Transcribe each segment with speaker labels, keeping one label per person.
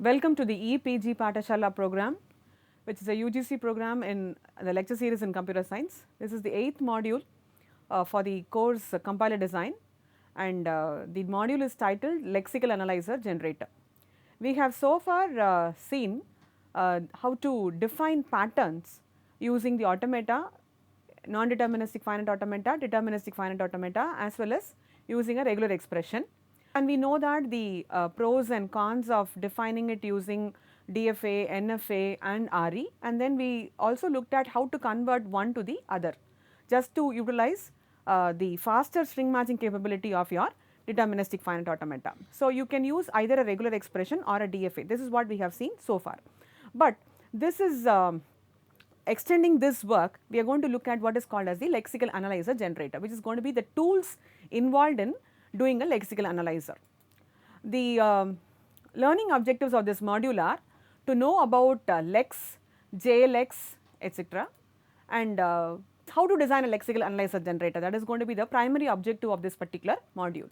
Speaker 1: Welcome to the EPG Pathashala program, which is a UGC program in the lecture series in computer science. This is the 8th module for the course compiler design, and the module is titled Lexical Analyzer Generator. We have so far seen how to define patterns using the automata, non-deterministic finite automata, deterministic finite automata, as well as using a regular expression. And we know that the pros and cons of defining it using DFA, NFA and RE, and then we also looked at how to convert one to the other just to utilize the faster string matching capability of your deterministic finite automata. So, you can use either a regular expression or a DFA. This is what we have seen so far, but this is extending this work, we are going to look at what is called as the lexical analyzer generator, which is going to be the tools involved in doing a lexical analyzer. The learning objectives of this module are to know about lex, JLX, etc., and how to design a lexical analyzer generator. That is going to be the primary objective of this particular module,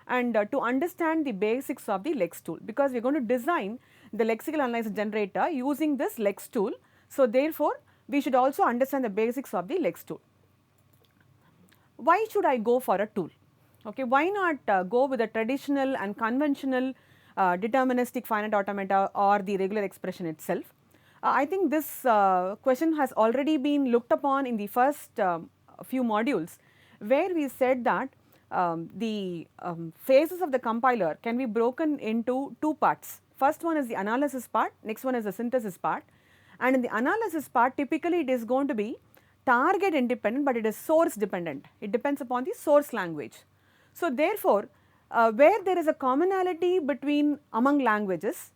Speaker 1: and to understand the basics of the lex tool, because we are going to design the lexical analyzer generator using this lex tool. So, therefore, we should also understand the basics of the lex tool. Why should I go for a tool? Okay, why not go with a traditional and conventional deterministic finite automata or the regular expression itself? I think this question has already been looked upon in the first few modules, where we said that the phases of the compiler can be broken into two parts. First one is the analysis part, next one is the synthesis part, and in the analysis part typically it is going to be target independent, but it is source dependent. It depends upon the source language. So, therefore, where there is a commonality between among languages,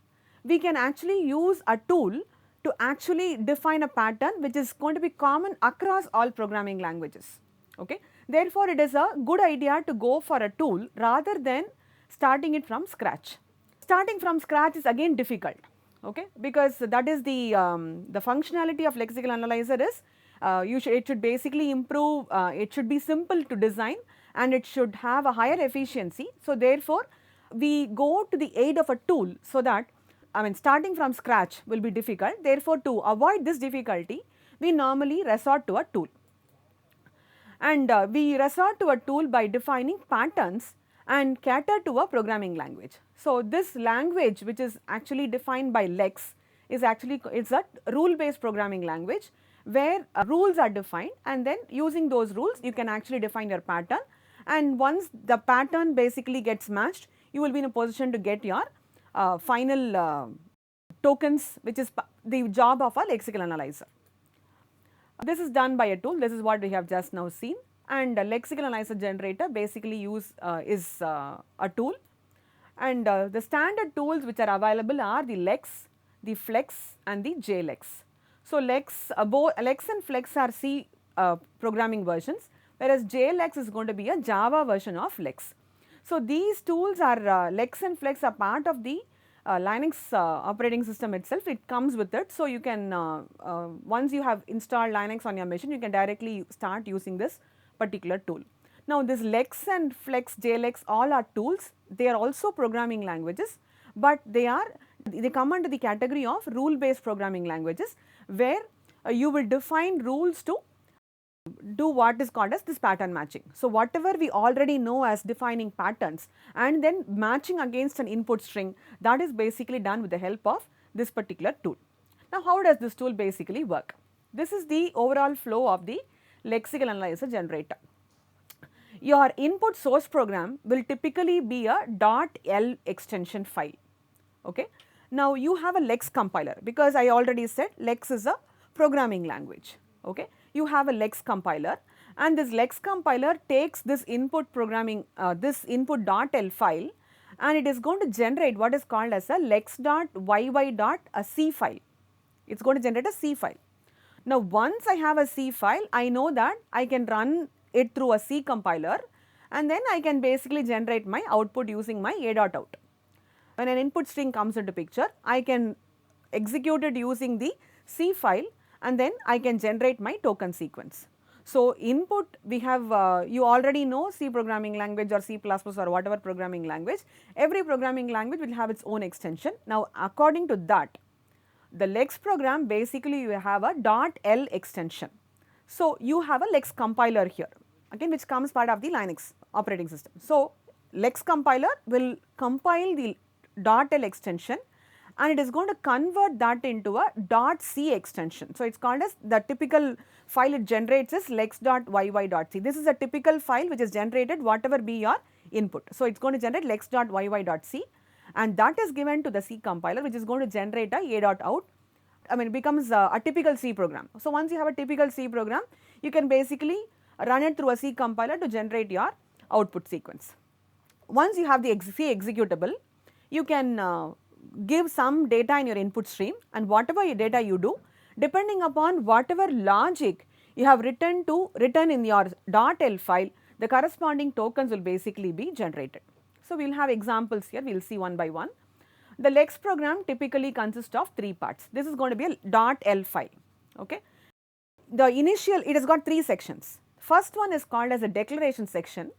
Speaker 1: we can actually use a tool to actually define a pattern which is going to be common across all programming languages. Okay. Therefore, it is a good idea to go for a tool rather than starting it from scratch. Starting from scratch is again difficult, okay, because that is the functionality of lexical analyzer is it should basically improve, it should be simple to design and it should have a higher efficiency. So, therefore, we go to the aid of a tool, so that starting from scratch will be difficult. Therefore, to avoid this difficulty, we normally resort to a tool, and we resort to a tool by defining patterns and cater to a programming language. So, this language which is actually defined by lex is actually a rule based programming language, where rules are defined, and then using those rules you can actually define your pattern, and once the pattern basically gets matched, you will be in a position to get your final tokens, which is the job of a lexical analyzer. This is done by a tool. This is what we have just now seen, and a lexical analyzer generator basically is a tool, and the standard tools which are available are the lex, the flex and the JLex. So, both lex and flex are C programming versions, whereas JLex is going to be a Java version of lex. So, these tools are lex and flex are part of the Linux operating system itself. It comes with it. So, you can once you have installed Linux on your machine, you can directly start using this particular tool. Now, this lex and flex, JLex, all are tools. They are also programming languages, but they come under the category of rule based programming languages, where you will define rules to do what is called as this pattern matching. So, whatever we already know as defining patterns and then matching against an input string, that is basically done with the help of this particular tool. Now, how does this tool basically work? This is the overall flow of the lexical analyzer generator. Your input source program will typically be a .l extension file. Okay. Now, you have a lex compiler, because I already said lex is a programming language. Okay. You have a lex compiler, and this lex compiler takes this input programming this input.l file, and it is going to generate what is called as a lex.yy.c file. It is going to generate a C file. Now, once I have a C file, I know that I can run it through a C compiler, and then I can basically generate my output using my a.out. When an input string comes into picture, I can execute it using the C file, and then I can generate my token sequence. So, input we have you already know C programming language or C++ or whatever programming language, every programming language will have its own extension. Now, according to that, the Lex program basically you have a .l extension. So, you have a Lex compiler here again which comes part of the Linux operating system. So, Lex compiler will compile the .l extension and it is going to convert that into a .c extension. So, it is called as the typical file it generates is lex.yy.c. This is a typical file which is generated whatever be your input. So, it is going to generate lex.yy.c and that is given to the C compiler which is going to generate a.out. I mean it becomes a typical C program. So, once you have a typical C program, you can basically run it through a C compiler to generate your output sequence. Once you have the C executable, you can give some data in your input stream and whatever data you do, depending upon whatever logic you have written in your .l file, the corresponding tokens will basically be generated. So, we will have examples here, we will see one by one. The Lex program typically consists of 3 parts. This is going to be a .l file. Okay. The initial, it has got 3 sections. First one is called as a declaration section.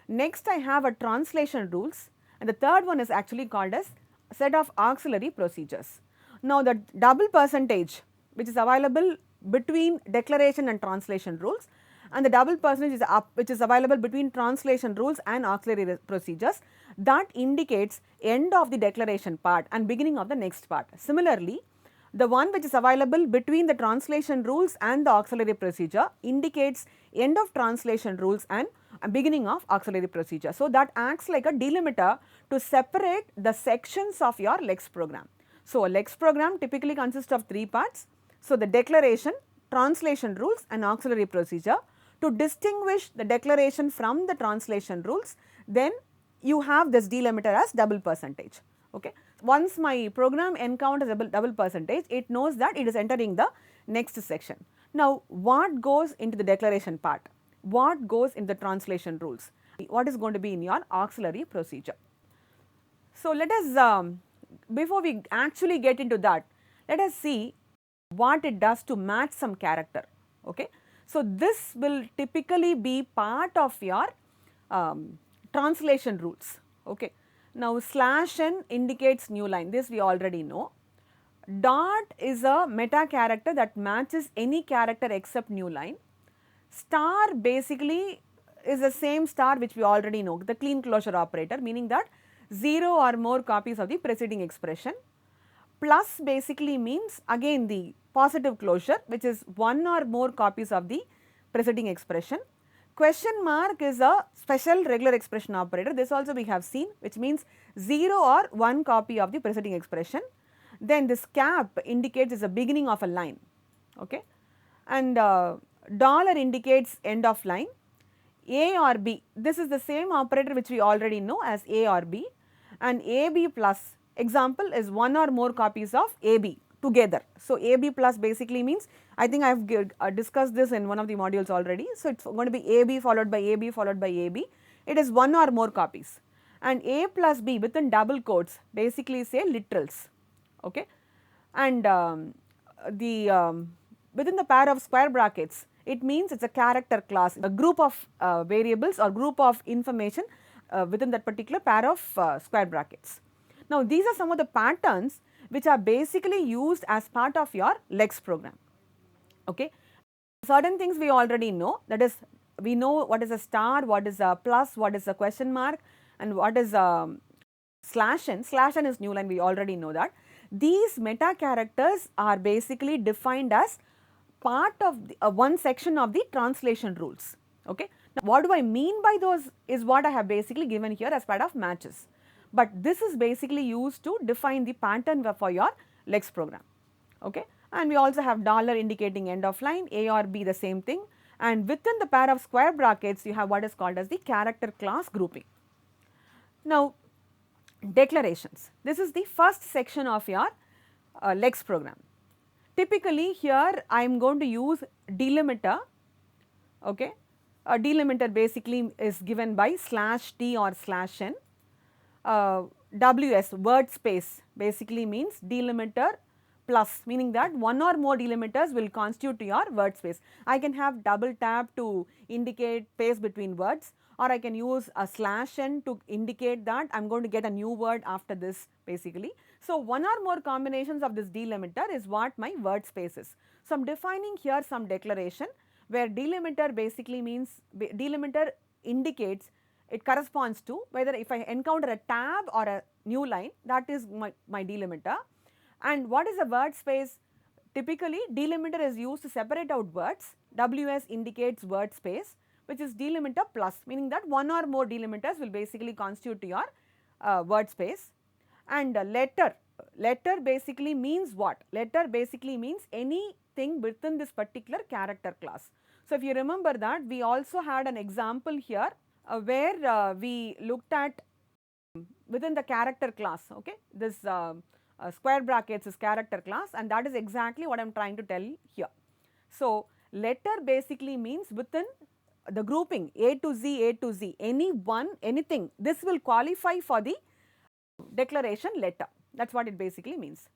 Speaker 1: Next I have a translation rules and the third one is actually called as set of auxiliary procedures. Now, the double percentage which is available between declaration and translation rules and the double percentage is which is available between translation rules and auxiliary procedures, that indicates end of the declaration part and beginning of the next part. Similarly, the one which is available between the translation rules and the auxiliary procedure indicates end of translation rules and beginning of auxiliary procedure. So, that acts like a delimiter to separate the sections of your Lex program. So, a Lex program typically consists of 3 parts. So, the declaration, translation rules and auxiliary procedure. To distinguish the declaration from the translation rules, then you have this delimiter as double percentage. Okay. Once my program encounters double percentage, it knows that it is entering the next section. Now, what goes into the declaration part? What goes in the translation rules? What is going to be in your auxiliary procedure? So, let us before we actually get into that, let us see what it does to match some character. Okay. So, this will typically be part of your translation rules. Okay. Now, /n indicates new line, this we already know. Dot is a meta character that matches any character except new line. Star basically is the same star which we already know, the clean closure operator, meaning that 0 or more copies of the preceding expression. Plus basically means again the positive closure which is 1 or more copies of the preceding expression. Question mark is a special regular expression operator, this also we have seen, which means 0 or 1 copy of the preceding expression. Then this cap indicates is the beginning of a line, okay, and dollar indicates end of line. A or B, this is the same operator which we already know as A or B, and AB plus example is 1 or more copies of AB together. So, AB plus basically means, I think I have discussed this in one of the modules already. So, it is going to be AB followed by AB followed by AB, it is 1 or more copies, and A plus B within double quotes basically say literals, okay, and within the pair of square brackets, it means it is a character class, a group of variables or group of information within that particular pair of square brackets. Now, these are some of the patterns which are basically used as part of your Lex program. Okay. Certain things we already know, that is we know what is a star, what is a plus, what is a question mark and what is a /n. /n is new line, we already know that. These meta characters are basically defined as part of the, one section of the translation rules. Okay. Now, what do I mean by those is what I have basically given here as part of matches, but this is basically used to define the pattern for your Lex program. Okay. And we also have dollar indicating end of line, A or B the same thing, and within the pair of square brackets you have what is called as the character class grouping. Now, declarations, this is the first section of your Lex program. Typically here I am going to use delimiter, okay. A delimiter basically is given by /t or /n. WS word space basically means delimiter plus, meaning that one or more delimiters will constitute your word space. I can have double tap to indicate space between words, or I can use a /n to indicate that I am going to get a new word after this basically. So, one or more combinations of this delimiter is what my word space is. So, I am defining here some declaration where delimiter basically means, delimiter indicates, it corresponds to whether if I encounter a tab or a new line, that is my delimiter. And what is a word space? Typically delimiter is used to separate out words. WS indicates word space, which is delimiter plus, meaning that one or more delimiters will basically constitute your word space. And letter basically means what? Letter basically means anything within this particular character class. So, if you remember that, we also had an example here where we looked at within the character class, okay, this square brackets is character class, and that is exactly what I am trying to tell here. So, letter basically means within the grouping A to Z, any one, anything, this will qualify for the declaration letter, that is what it basically means.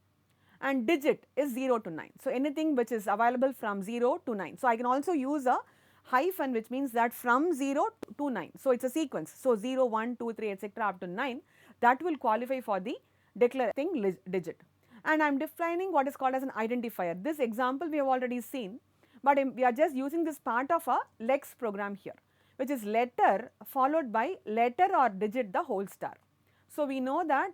Speaker 1: And digit is 0 to 9. So, anything which is available from 0 to 9. So, I can also use a hyphen, which means that from 0 to 9. So, it is a sequence. So, 0, 1, 2, 3 etc. up to 9, that will qualify for the declaring digit. And I am defining what is called as an identifier. This example we have already seen, but we are just using this part of a LEX program here, which is letter followed by letter or digit the whole star. So, we know that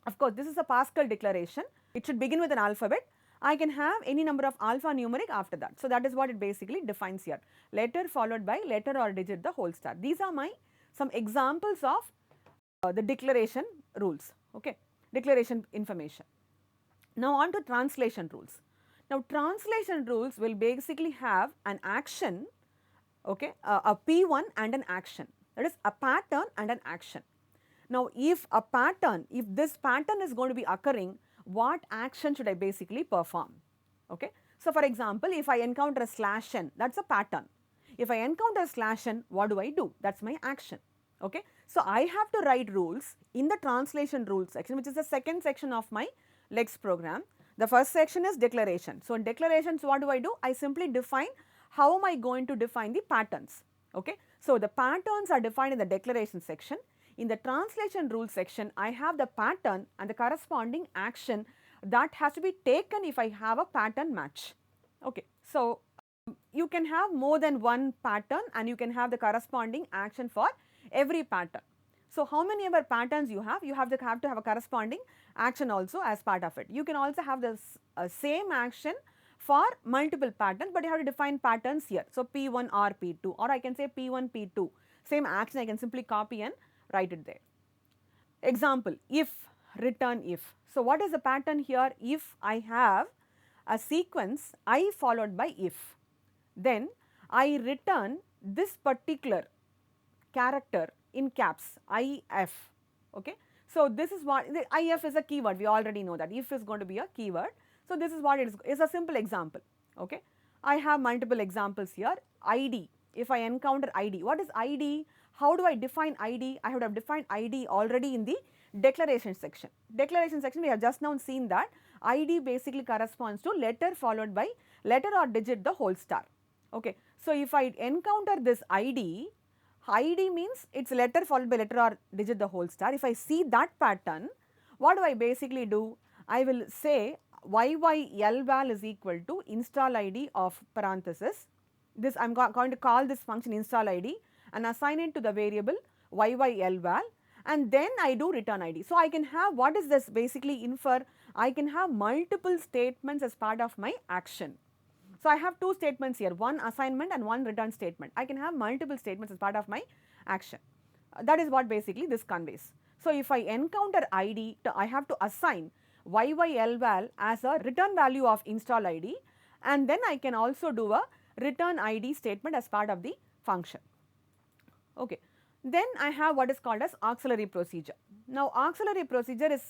Speaker 1: of course, this is a Pascal declaration, it should begin with an alphabet. I can have any number of alphanumeric after that. So, that is what it basically defines here, letter followed by letter or digit the whole star. These are my some examples of the declaration rules, okay, declaration information. Now, on to translation rules. Now, translation rules will basically have an action, okay, a P1 and an action, that is a pattern and an action. Now, if a pattern, if this pattern is going to be occurring, what action should I basically perform? Okay. So, for example, if I encounter a /n, that is a pattern. If I encounter /n, what do I do? That is my action. Okay. So, I have to write rules in the translation rules section, which is the second section of my LEX program. The first section is declaration. So, in declarations, what do? I simply define how am I going to define the patterns. Okay. So, the patterns are defined in the declaration section. In the translation rule section, I have the pattern and the corresponding action that has to be taken if I have a pattern match. Okay. So, you can have more than one pattern and you can have the corresponding action for every pattern. So, how many ever patterns you have to have a corresponding action also as part of it. You can also have the same action for multiple patterns, but you have to define patterns here. So, P1 or P2, or I can say P1, P2, same action I can simply copy and write it there. Example, if, return if. So, what is the pattern here? If I have a sequence I followed by if, then I return this particular character in caps IF. Okay. So, this is what the IF is a keyword, we already know that if is going to be a keyword. So, this is what it is a simple example. Okay. I have multiple examples here. ID, if I encounter ID, what is ID? How do I define ID? I would have defined ID already in the declaration section. Declaration section, we have just now seen that ID basically corresponds to letter followed by letter or digit the whole star. Okay. So, if I encounter this ID means it is letter followed by letter or digit the whole star. If I see that pattern, what do I basically do? I will say YYLVAL is equal to install ID of parenthesis. This I am going to call this function install ID and assign it to the variable YYLVAL, and then I do return ID. So, I can have, what is this basically infer? I can have multiple statements as part of my action. So, I have two statements here, one assignment and one return statement. I can have multiple statements as part of my action. That is what basically this conveys. So, if I encounter ID, I have to assign YYLVAL as a return value of install ID, and then I can also do a return ID statement as part of the function. Okay. Then I have what is called as auxiliary procedure. Now, auxiliary procedure is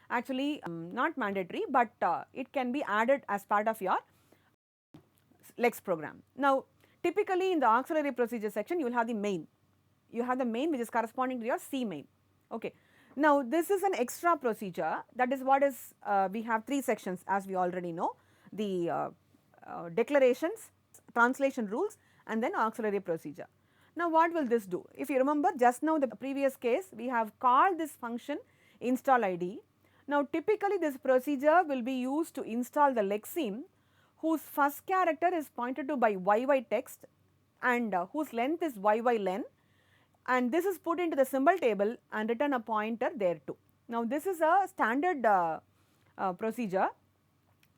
Speaker 1: actually not mandatory, but it can be added as part of your LEX program. Now, typically in the auxiliary procedure section, you will have the main. You have the main which is corresponding to your C main. Okay. Now, this is an extra procedure, that is what is we have 3 sections as we already know, the declarations, translation rules and then auxiliary procedure. Now, what will this do? If you remember just now the previous case, we have called this function install id. Now, typically this procedure will be used to install the lexeme whose first character is pointed to by YY text and whose length is YY and this is put into the symbol table and return a pointer there too. Now, this is a standard procedure.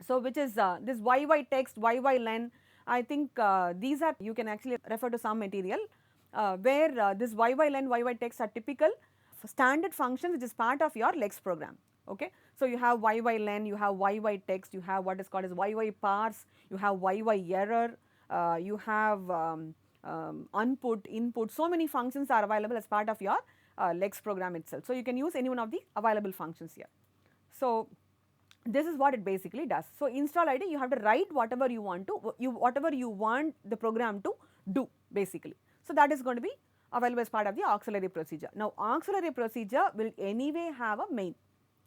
Speaker 1: So, which is this YY text, YY len, I think these are, you can actually refer to some material where this YY len, YY text are typical standard functions which is part of your lex program. Okay. So, you have YY len, you have YY text, you have what is called as YY parse, you have YY error, you have unput, input, so many functions are available as part of your lex program itself. So, you can use any one of the available functions here. So, this is what it basically does. So, install id, you have to write whatever you want to, whatever you want the program to do basically. So, that is going to be available as part of the auxiliary procedure. Now, auxiliary procedure will anyway have a main.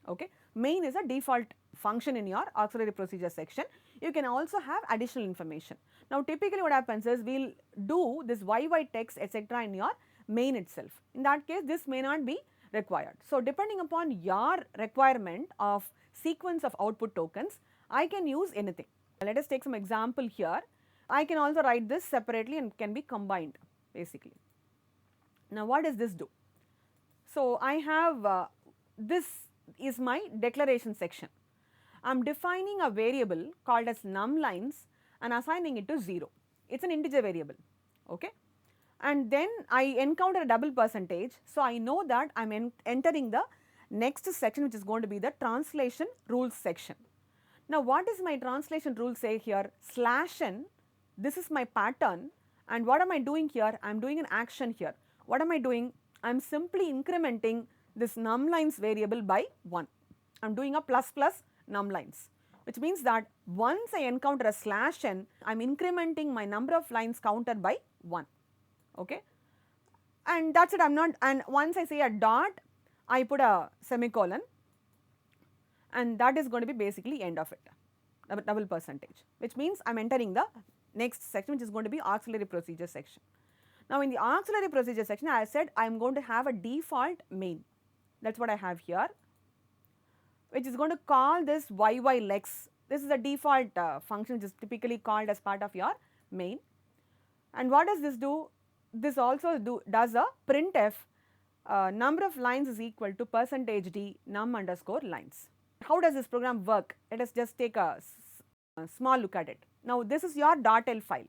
Speaker 1: Okay. Main is a default function in your auxiliary procedure section. You can also have additional information. Now, typically what happens is we will do this YY text etc. in your main itself. In that case, this may not be required. So, depending upon your requirement of sequence of output tokens, I can use anything. Let us take some example here. I can also write this separately and can be combined basically. Now, what does this do? So, I have this is my declaration section. I am defining a variable called as numLines and assigning it to 0. It is an integer variable. Okay. And then I encounter a double percentage. So, I know that I am entering the next section which is going to be the translation rules section. Now, what does my translation rule say here? /n, this is my pattern, and what am I doing here? I am doing an action here. What am I doing? I am simply incrementing this numLines variable by 1. I am doing a plus plus numLines, which means that once I encounter a /n, I am incrementing my number of lines counted by 1. Okay. And that is it, I am not, and once I say a dot, I put a semicolon and that is going to be basically end of it, double percentage, which means I am entering the next section which is going to be auxiliary procedure section. Now, in the auxiliary procedure section, I said I am going to have a default main, that is what I have here, which is going to call this YYLex. This is a default function which is typically called as part of your main. And what does this do? This also does a printf number of lines is equal to %d num underscore lines. How does this program work? Let us just take a small look at it. Now, this is your .l file,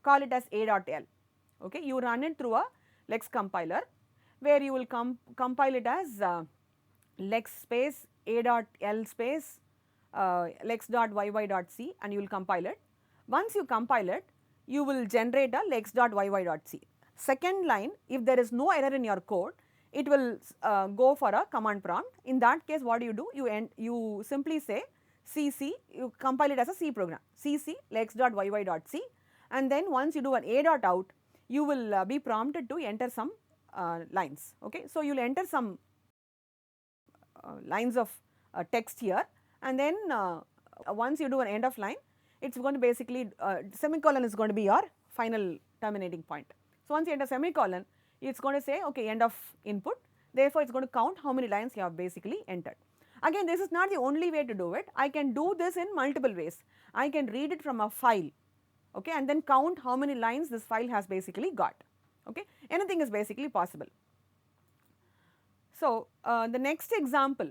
Speaker 1: call it as a.l. Okay. You run it through a lex compiler where you will compile it as lex space a.l space lex.yy.c and you will compile it. Once you compile it, you will generate a lex.yy.c. Second line, if there is no error in your code, it will go for a command prompt. In that case, what do? You simply say cc, you compile it as a C program, cc lex.yy.c, and then once you do an a.out, you will be prompted to enter some lines. Okay. So, you will enter some lines of text here, and then once you do an end of line, it is going to basically semicolon is going to be your final terminating point. So, once you enter semicolon, it is going to say okay, end of input, therefore, it is going to count how many lines you have basically entered. Again, this is not the only way to do it, I can do this in multiple ways. I can read it from a file, okay, and then count how many lines this file has basically got. Okay. Anything is basically possible. So, the next example,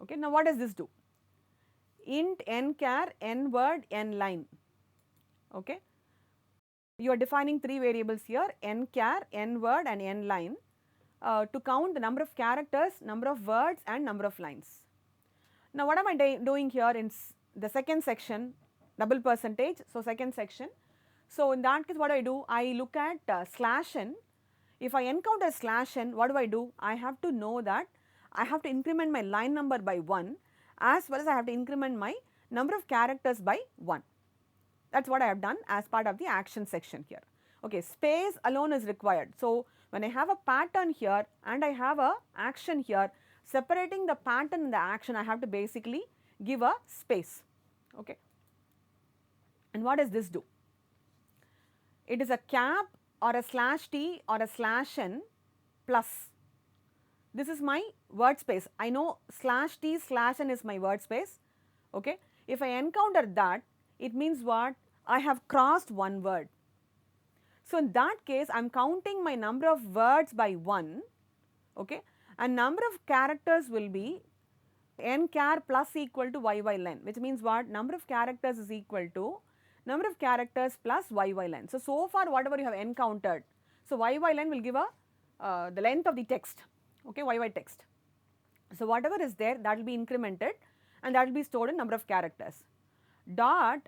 Speaker 1: okay, now what does this do? Int nchar n word n line. Okay. You are defining 3 variables here, nchar, n word and n line to count the number of characters, number of words and number of lines. Now, what am I doing here in the second section, double percentage, so second section. So, in that case what do? I look at /n. If I encounter /n, what do? I have to know that I have to increment my line number by 1 as well as I have to increment my number of characters by 1. That is what I have done as part of the action section here. Okay, space alone is required. So, When I have a pattern here and I have a action here, separating the pattern and the action, I have to basically give a space. Okay. And what does this do? It is a cap or a slash t or a slash n plus. This is my word space. I know slash t slash n is my word space. Okay. If I encounter that, it means what? I have crossed one word. So, in that case, I am counting my number of words by 1, okay, and number of characters will be n char plus equal to yy len, which means what? Number of characters is equal to number of characters plus yy len. So, so far whatever you have encountered, so yy len will give a the length of the text, okay, yy text. So, whatever is there, that will be incremented and that will be stored in number of characters. Dot,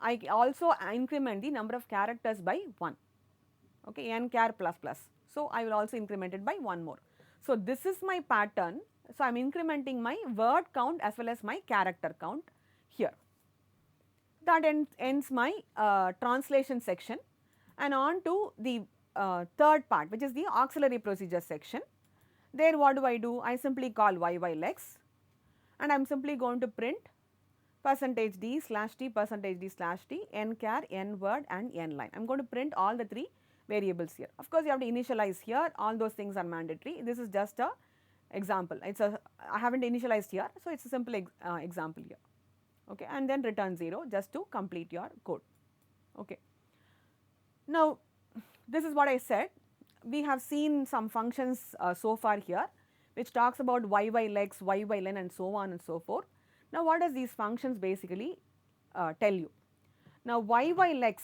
Speaker 1: I also increment the number of characters by 1, okay, n char plus plus. So, I will also increment it by 1 more. So, this is my pattern. So, I am incrementing my word count as well as my character count here. That ends my translation section, and on to the third part, which is the auxiliary procedure section. There what do? I simply call yylex, and I am simply going to print percentage d slash t, percentage d slash t, n char, n word and n line. I am going to print all the 3 variables here. Of course, you have to initialize here, all those things are mandatory. This is just a example. It's a, I haven't initialized here, so it's a simple example here, okay, and then return 0 just to complete your code, okay. Now, this is what I said. We have seen some functions so far here, which talks about yylex, yylen and so on and so forth. Now, what does these functions basically tell you? Now, yylex,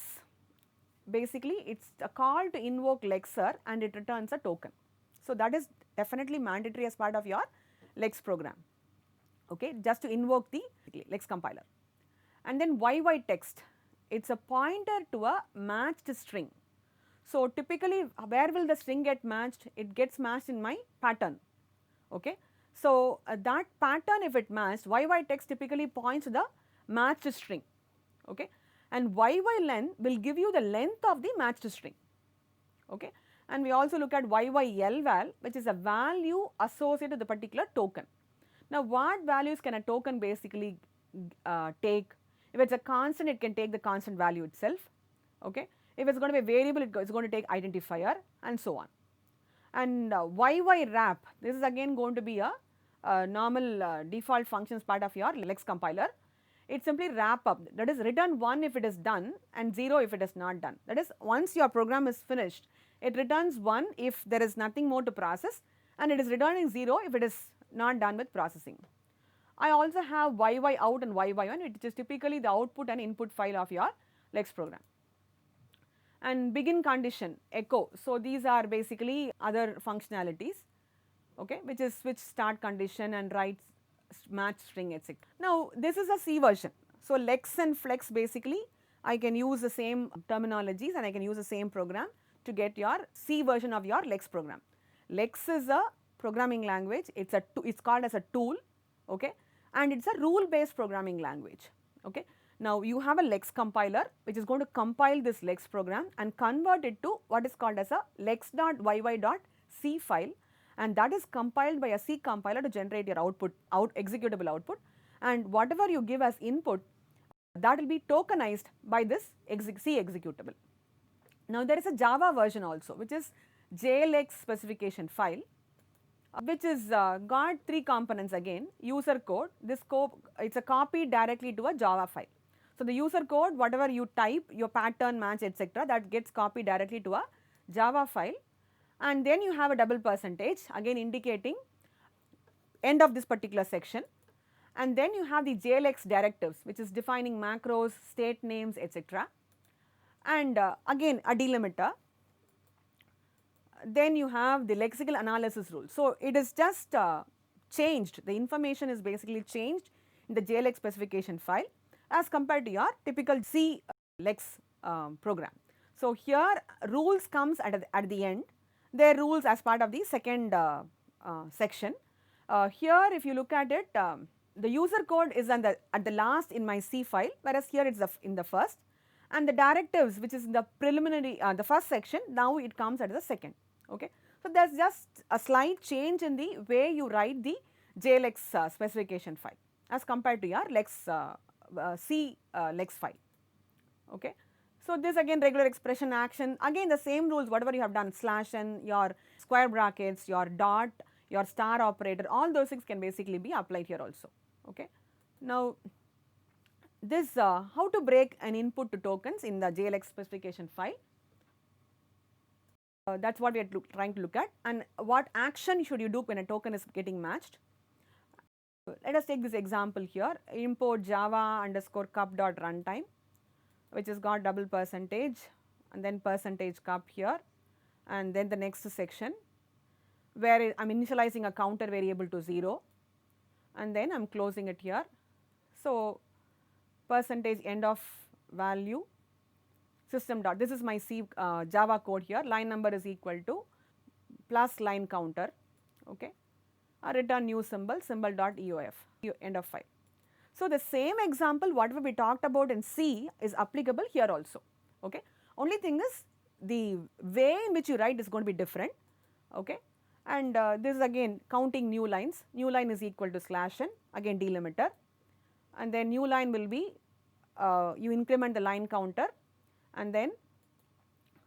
Speaker 1: basically it's a call to invoke lexer and it returns a token. So, that is definitely mandatory as part of your lex program, okay, just to invoke the lex compiler. And then yytext, it is a pointer to a matched string. So, typically where will the string get matched? It gets matched in my pattern, okay. So, that pattern if it matched, yytext typically points to the matched string, okay, and yylen will give you the length of the matched string, okay. And we also look at yyelval, which is a value associated with the particular token. Now, what values can a token basically take? If it is a constant, it can take the constant value itself, okay. If it is going to be a variable, it is going to take identifier and so on. And ywrap, this is again going to be a normal default functions part of your lex compiler. It simply wrap up, that is return 1 if it is done and 0 if it is not done. That is, once your program is finished, it returns 1 if there is nothing more to process, and it is returning 0 if it is not done with processing. I also have yyOut and yyone, which is typically the output and input file of your lex program. And begin condition, echo. So, these are basically other functionalities, okay, which is switch start condition and write match string, etc. Now, this is a C version. So, lex and flex basically I can use the same terminologies and I can use the same program to get your C version of your lex program. Lex is a programming language, it's called as a tool, okay, and it's a rule based programming language, okay. Now, you have a lex compiler which is going to compile this lex program and convert it to what is called as a lex.yy.c file, and that is compiled by a C compiler to generate your output, executable output, and whatever you give as input, that will be tokenized by this C executable. Now, there is a Java version also, which is JLX specification file, which is got 3 components again, user code, this code, it is a copy directly to a Java file. So, the user code, whatever you type, your pattern match, etc., that gets copied directly to a Java file, and then you have a double percentage again indicating end of this particular section, and then you have the JLX directives, which is defining macros, state names, etc., and again a delimiter. Then you have the lexical analysis rule. So, it is just changed, the information is basically changed in the JLX specification file as compared to your typical C lex program. So, here rules comes at the end, their rules as part of the second section. Here if you look at it, the user code is at the last in my C file, whereas here it is in the first, and the directives which is in the preliminary the first section, now it comes at the second, Okay. So, there is just a slight change in the way you write the JLEX specification file as compared to your C Lex file. Okay. So, this again regular expression action, again the same rules whatever you have done, slash n, your square brackets, your dot, your star operator, all those things can basically be applied here also. Okay. Now, this how to break an input to tokens in the JLX specification file. That is what we are trying to look at, and what action should you do when a token is getting matched. Let us take this example here, import java underscore cup dot runtime, which has got double percentage and then percentage cup here, and then the next section where I am initializing a counter variable to 0 and then I am closing it here. So, percentage end of value system dot, this is my C Java code here, line number is equal to plus line counter, okay, return new symbol, symbol dot EOF, end of file. So, the same example whatever we talked about in C is applicable here also, okay. Only thing is the way in which you write is going to be different, okay. And this is again counting new lines, new line is equal to slash n, again delimiter, and then new line will be you increment the line counter, and then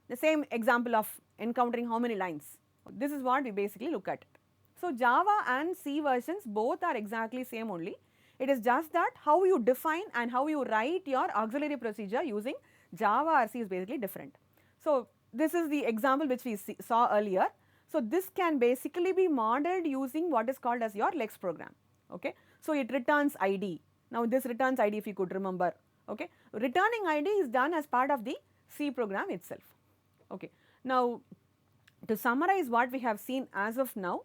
Speaker 1: the same example of encountering how many lines. This is what we basically look at. So, Java and C versions both are exactly same only. It is just that how you define and how you write your auxiliary procedure using Java or C is basically different. So, this is the example which we saw earlier. So, this can basically be modeled using what is called as your Lex program. Okay. So, it returns ID. Now, this returns ID if you could remember. Okay. Returning ID is done as part of the C program itself. Okay. Now, to summarize what we have seen as of now,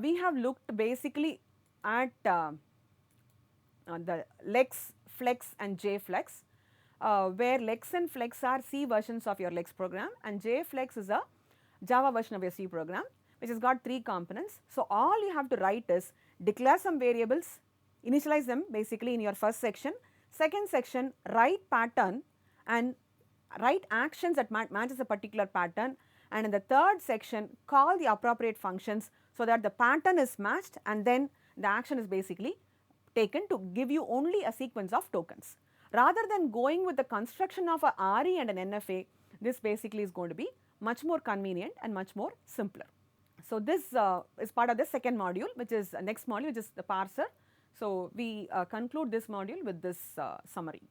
Speaker 1: we have looked basically at the Lex, Flex and JFlex, where Lex and Flex are C versions of your Lex program and JFlex is a Java version of your C program which has got 3 components. So, all you have to write is declare some variables, initialize them basically in your first section, second section write pattern and write actions that matches a particular pattern, and in the third section call the appropriate functions so that the pattern is matched and then the action is basically taken to give you only a sequence of tokens. Rather than going with the construction of a RE and an NFA, this basically is going to be much more convenient and much more simpler. So, this is part of the second module, which is next module, which is the parser. So, we conclude this module with this summary.